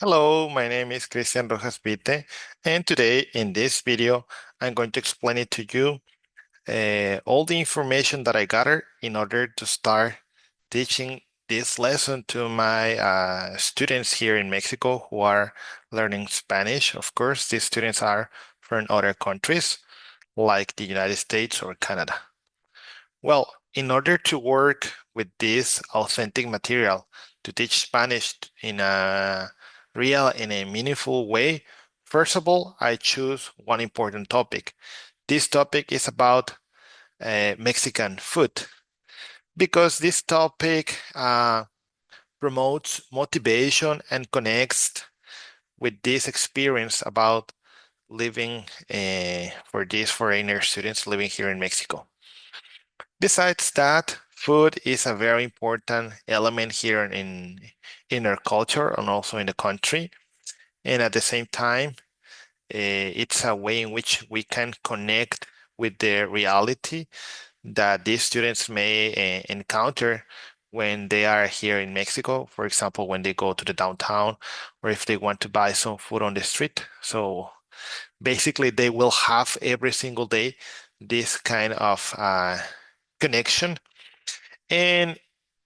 Hello, my name is Cristian Rojas Vite, and today in this video, I'm going to explain it to you all the information that I gathered in order to start teaching this lesson to my students here in Mexico who are learning Spanish. Of course, these students are from other countries like the United States or Canada. Well, in order to work with this authentic material to teach Spanish in a real and a meaningful way, first of all, I choose one important topic. This topic is about Mexican food because this topic promotes motivation and connects with this experience about living for these foreigner students living here in Mexico. Besides that, food is a very important element here in our culture and also in the country. And at the same time, it's a way in which we can connect with the reality that these students may encounter when they are here in Mexico. For example, when they go to the downtown or if they want to buy some food on the street. So basically, they will have every single day this kind of connection, and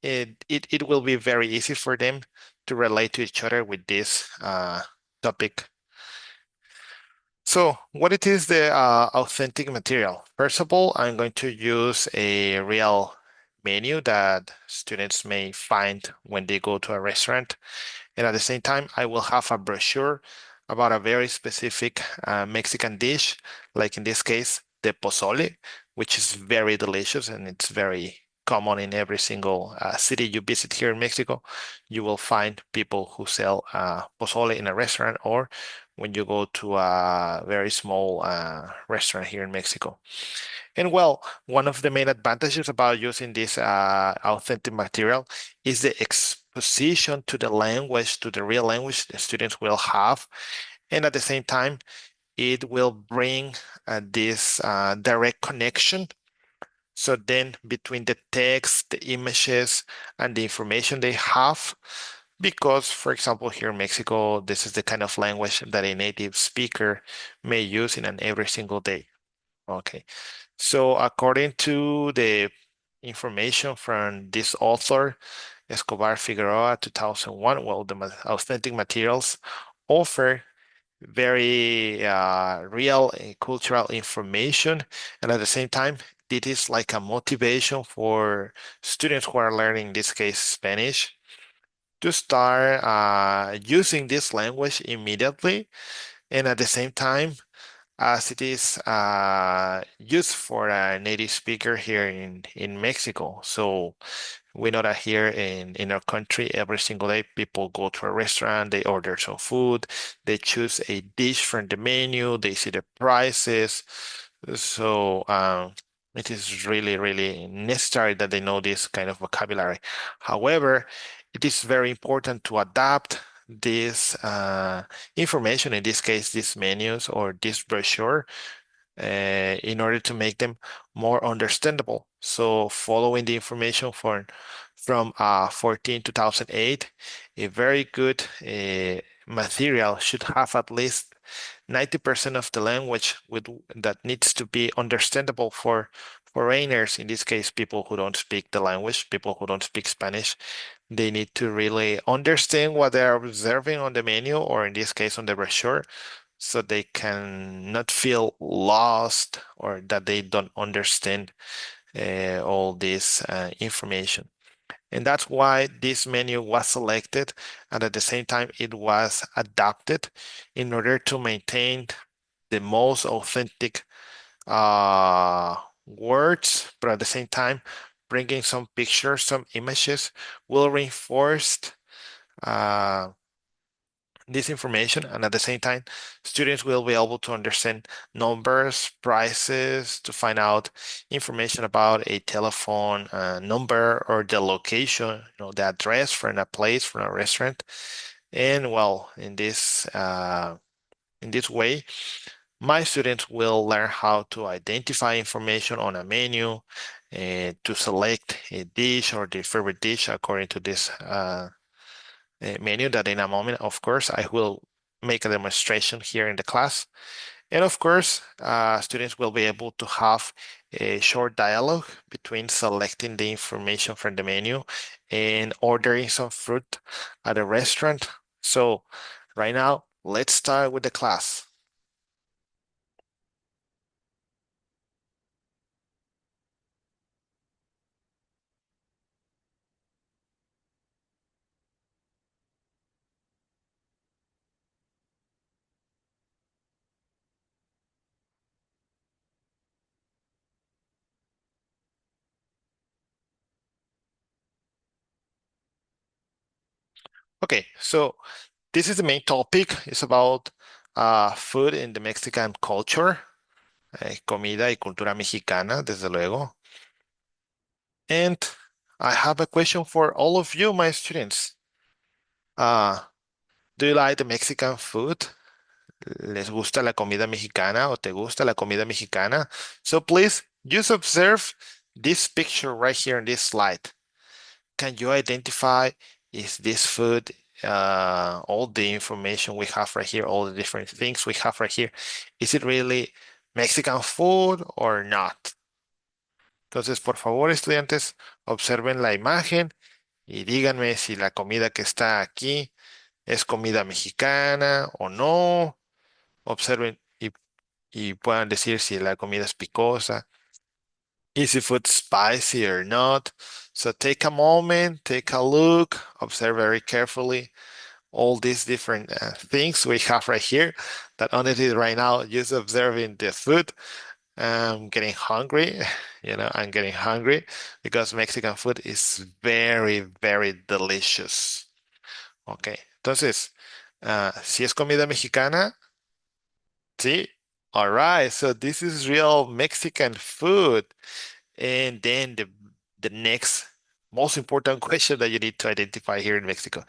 it will be very easy for them to relate to each other with this topic. So what it is the authentic material? First of all, I'm going to use a real menu that students may find when they go to a restaurant. And at the same time, I will have a brochure about a very specific Mexican dish, like in this case, the pozole, which is very delicious and it's very common in every single city you visit here in Mexico. You will find people who sell pozole in a restaurant or when you go to a very small restaurant here in Mexico. And well, one of the main advantages about using this authentic material is the exposition to the language, to the real language the students will have. And at the same time, it will bring this direct connection. So then between the text, the images, and the information they have, because, for example, here in Mexico, this is the kind of language that a native speaker may use in an every single day. Okay. So according to the information from this author, Escobar Figueroa, 2001, well, the authentic materials offer very real and cultural information. And at the same time, it is like a motivation for students who are learning, in this case, Spanish, to start using this language immediately. And at the same time, as it is used for a native speaker here in Mexico. So we know that here in our country, every single day, people go to a restaurant, they order some food, they choose a dish from the menu, they see the prices. So it is really, really necessary that they know this kind of vocabulary. However, it is very important to adapt this information, in this case, these menus or this brochure, in order to make them more understandable. So following the information from 2008, a very good material should have at least 90% of the language that needs to be understandable for foreigners, in this case, people who don't speak the language, people who don't speak Spanish. They need to really understand what they're observing on the menu, or in this case, on the brochure, so they can not feel lost or that they don't understand all this information. And that's why this menu was selected, and at the same time it was adapted in order to maintain the most authentic words, but at the same time bringing some pictures, some images will reinforce uh, this information, and at the same time students will be able to understand numbers, prices, to find out information about a telephone number or the location, the address from a place, from a restaurant. And well, in this way, my students will learn how to identify information on a menu and to select a dish or their favorite dish according to this menu that in a moment, of course, I will make a demonstration here in the class. And of course, students will be able to have a short dialogue between selecting the information from the menu and ordering some fruit at a restaurant. So right now, let's start with the class. Okay, so this is the main topic. It's about food in the Mexican culture, comida y cultura mexicana, desde luego. And I have a question for all of you, my students. Uh, do you like the Mexican food? ¿Les gusta la comida mexicana o te gusta la comida mexicana? So please just observe this picture right here in this slide. Can you identify is this food, all the information we have right here, all the different things we have right here, is it really Mexican food or not? Entonces, por favor, estudiantes, observen la imagen y díganme si la comida que está aquí es comida mexicana o no. Observen y puedan decir si la comida es picosa. Is the food spicy or not? So take a moment, take a look, observe very carefully all these different things we have right here. That honestly, right now, just observing the food, I'm getting hungry. I'm getting hungry because Mexican food is very, very delicious. Okay, entonces, si es comida mexicana, sí. All right, so this is real Mexican food. And then the next most important question that you need to identify here in Mexico.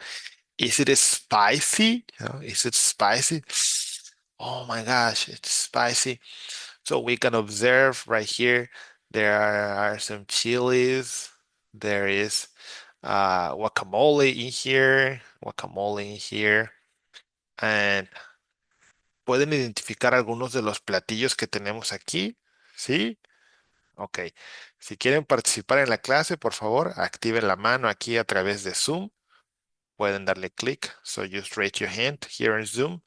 Is it spicy? Is it spicy? Oh my gosh, it's spicy. So we can observe right here, there are some chilies. There is guacamole in here. And pueden identificar algunos de los platillos que tenemos aquí, ¿sí? Ok. Si quieren participar en la clase, por favor, activen la mano aquí a través de Zoom. Pueden darle clic. So just raise your hand here in Zoom.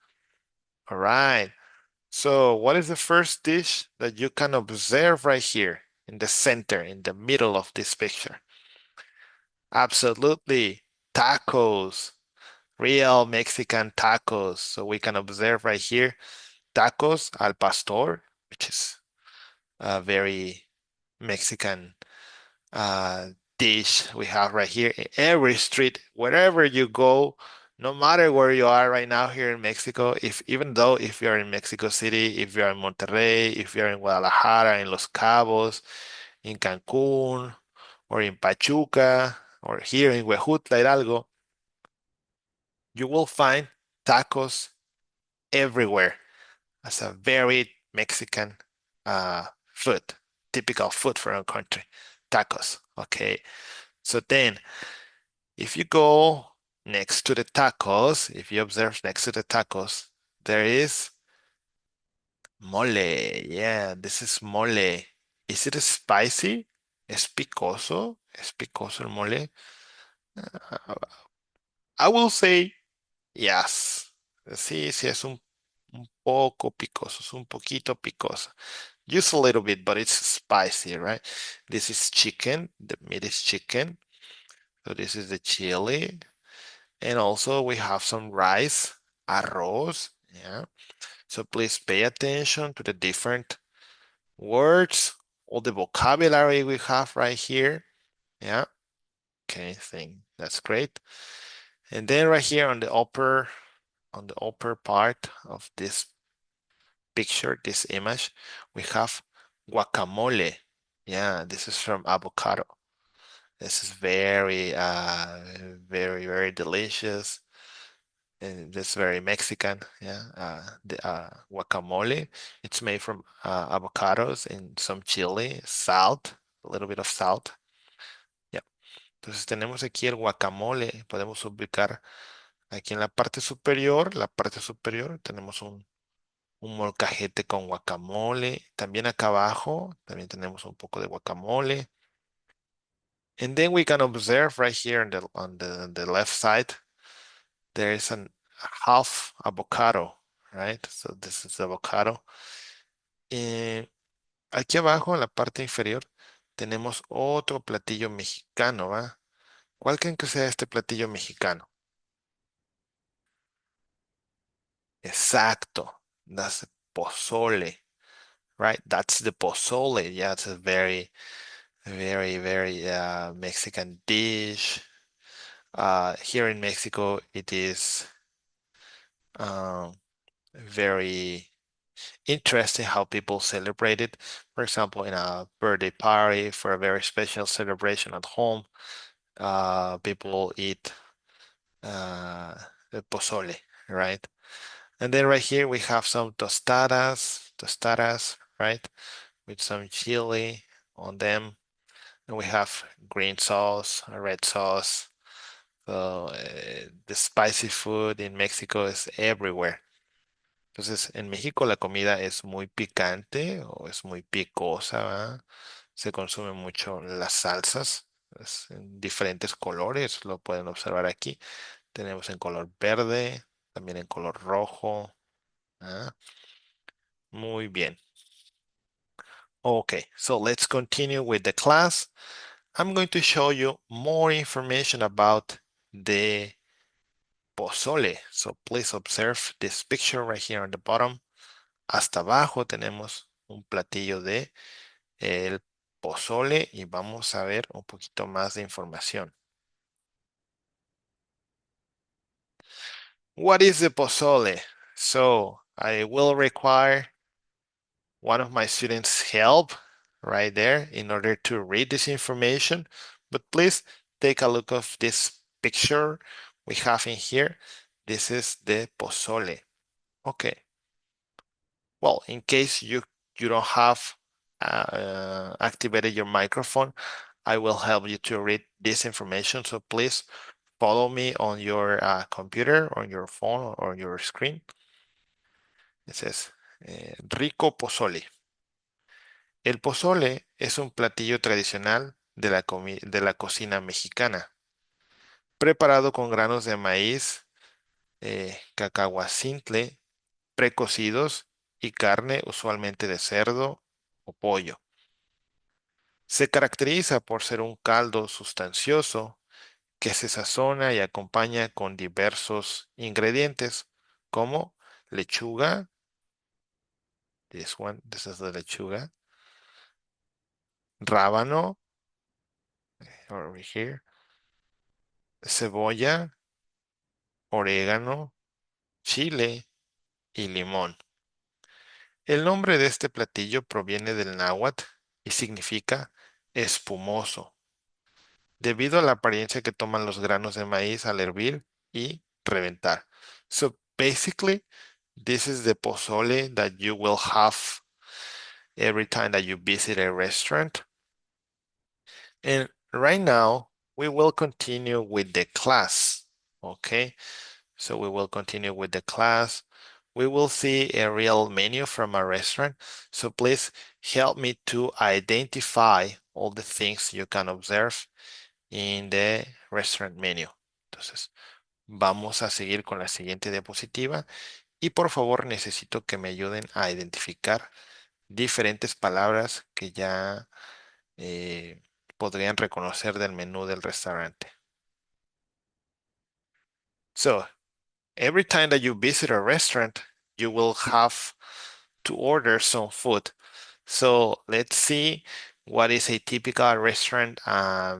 All right. So what is the first dish that you can observe right here in the center, in the middle of this picture? Absolutely. Tacos. Real Mexican tacos. So we can observe right here tacos al pastor, which is a very Mexican uh, dish we have right here in every street, wherever you go, no matter where you are right now here in Mexico, if even though if you're in Mexico City, if you're in Monterrey, if you're in Guadalajara, in Los Cabos, in Cancun, or in Pachuca, or here in Huejutla, Hidalgo, you will find tacos everywhere as a very Mexican food, typical food for our country, tacos. Okay, so then if you go next to the tacos, if you observe next to the tacos, there is mole. Yeah, this is mole. Is it spicy? ¿Es picoso? ¿Es picoso el mole? Uh, I will say yes. Sí, sí, es un poco picoso, es un poquito picoso. Just a little bit, but it's spicy, right? This is chicken. The meat is chicken. So this is the chili. And also we have some rice, arroz. Yeah. So please pay attention to the different words, all the vocabulary we have right here. Yeah. Okay, that's great. And then right here on the upper part of this picture, this image, we have guacamole. Yeah, this is from avocado. This is very, very delicious. And that's very Mexican. Yeah, the guacamole. It's made from avocados and some chili, salt, a little bit of salt. Yeah. Entonces tenemos aquí el guacamole. Podemos ubicar aquí en la parte superior tenemos un molcajete con guacamole. También acá abajo, también tenemos un poco de guacamole. And then we can observe right here on the left side, there is an half avocado, right? So this is avocado. Eh, Aquí abajo en la parte inferior tenemos otro platillo mexicano, ¿va? ¿Cuál creen que sea este platillo mexicano? Exacto. That's the pozole, right? That's the pozole. Yeah, it's a very, very, very Mexican dish. Here in Mexico, it is um, very interesting how people celebrate it. For example, in a birthday party, for a very special celebration at home, people eat the pozole, right? And then right here we have some tostadas, right? With some chili on them. And we have green sauce, a red sauce. So the spicy food in Mexico is everywhere. Entonces, en México la comida es muy picante o es muy picosa, ¿verdad? Se consumen mucho las salsas, en diferentes colores, lo pueden observar aquí. Tenemos en color verde, también en color rojo. ¿Ah? Muy bien. Okay, so let's continue with the class. I'm going to show you more information about the pozole. So please observe this picture right here on the bottom. Hasta abajo tenemos un platillo de el pozole y vamos a ver un poquito más de información. What is the pozole? So I will require one of my students' help right there in order to read this information. But please take a look of this picture we have in here. This is the pozole. Okay. Well, in case you don't have activated your microphone, I will help you to read this information. So please follow me on your computer, on your phone, or on your screen. It says, rico pozole. El pozole es un platillo tradicional de la cocina mexicana, preparado con granos de maíz, cacahuacintle, precocidos y carne usualmente de cerdo o pollo. Se caracteriza por ser un caldo sustancioso que se sazona y acompaña con diversos ingredientes como lechuga, this is the lechuga, rábano, over here, cebolla, orégano, chile y limón. El nombre de este platillo proviene del náhuatl y significa espumoso, debido a la apariencia que toman los granos de maíz al hervir y reventar. So basically, this is the pozole that you will have every time that you visit a restaurant. And right now, we will continue with the class. Okay, so we will continue with the class. We will see a real menu from a restaurant. So please help me to identify all the things you can observe in the restaurant menu. Entonces, vamos a seguir con la siguiente diapositiva y por favor necesito que me ayuden a identificar diferentes palabras que ya podrían reconocer del menú del restaurante. So, every time that you visit a restaurant, you will have to order some food. So let's see what is a typical restaurant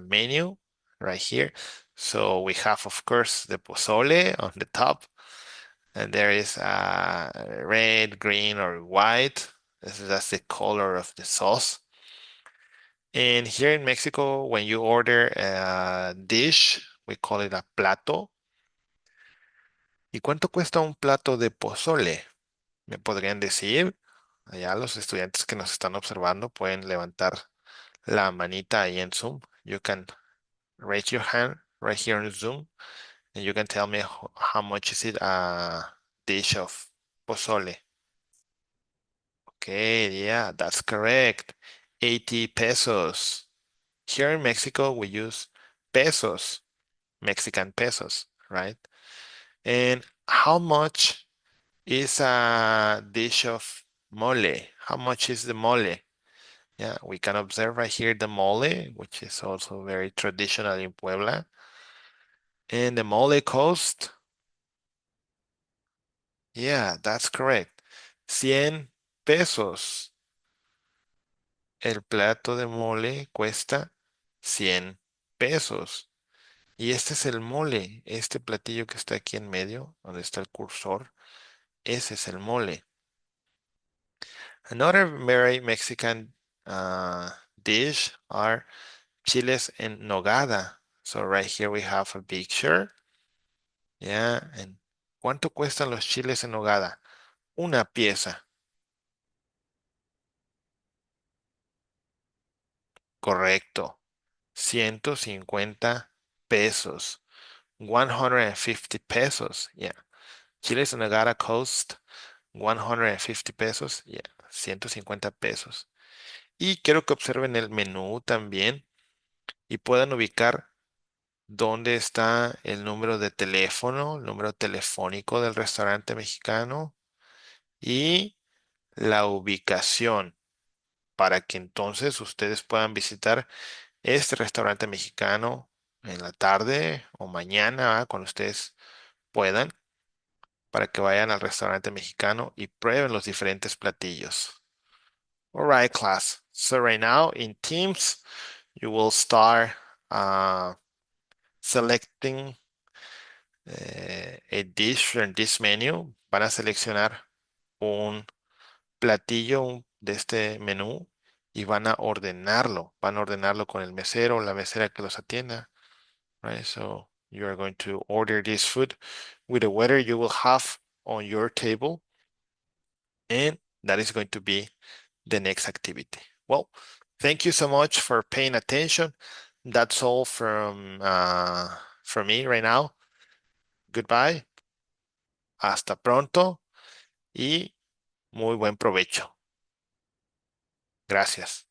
menu right here. So we have, of course, the pozole on the top, and there is red, green, or white. That's the color of the sauce. And here in Mexico, when you order a dish, we call it a plato. ¿Y cuánto cuesta un plato de pozole? ¿Me podrían decir? Allá los estudiantes que nos están observando pueden levantar la manita ahí en Zoom. You can raise your hand right here on Zoom and you can tell me how much is it a dish of pozole. Okay, yeah, that's correct. 80 pesos. Here in Mexico, we use pesos, Mexican pesos, right? And how much is a dish of mole? How much is the mole? Yeah, we can observe right here the mole, which is also very traditional in Puebla. And the mole cost, yeah, that's correct. 100 pesos. El plato de mole cuesta 100 pesos. Y este es el mole, este platillo que está aquí en medio, donde está el cursor, ese es el mole. Another very Mexican dish are chiles en nogada. So right here we have a picture. Yeah, and ¿cuánto cuestan los chiles en nogada? Una pieza, correcto. 150 pesos. 150 pesos. Yeah. Chiles en nogada cost 150 pesos. Yeah. 150 pesos. Y quiero que observen el menú también y puedan ubicar dónde está el número de teléfono, el número telefónico del restaurante mexicano y la ubicación para que entonces ustedes puedan visitar este restaurante mexicano en la tarde o mañana, cuando ustedes puedan, para que vayan al restaurante mexicano y prueben los diferentes platillos. All right, class. So right now in Teams, you will start uh, selecting a dish from this menu. Van a seleccionar un platillo de este menú y van a ordenarlo. Van a ordenarlo con el mesero o la mesera que los atienda. Right? So you are going to order this food with the waiter you will have on your table, and that is going to be the next activity. Well, thank you so much for paying attention. That's all from me right now. Goodbye. Hasta pronto y muy buen provecho. Gracias.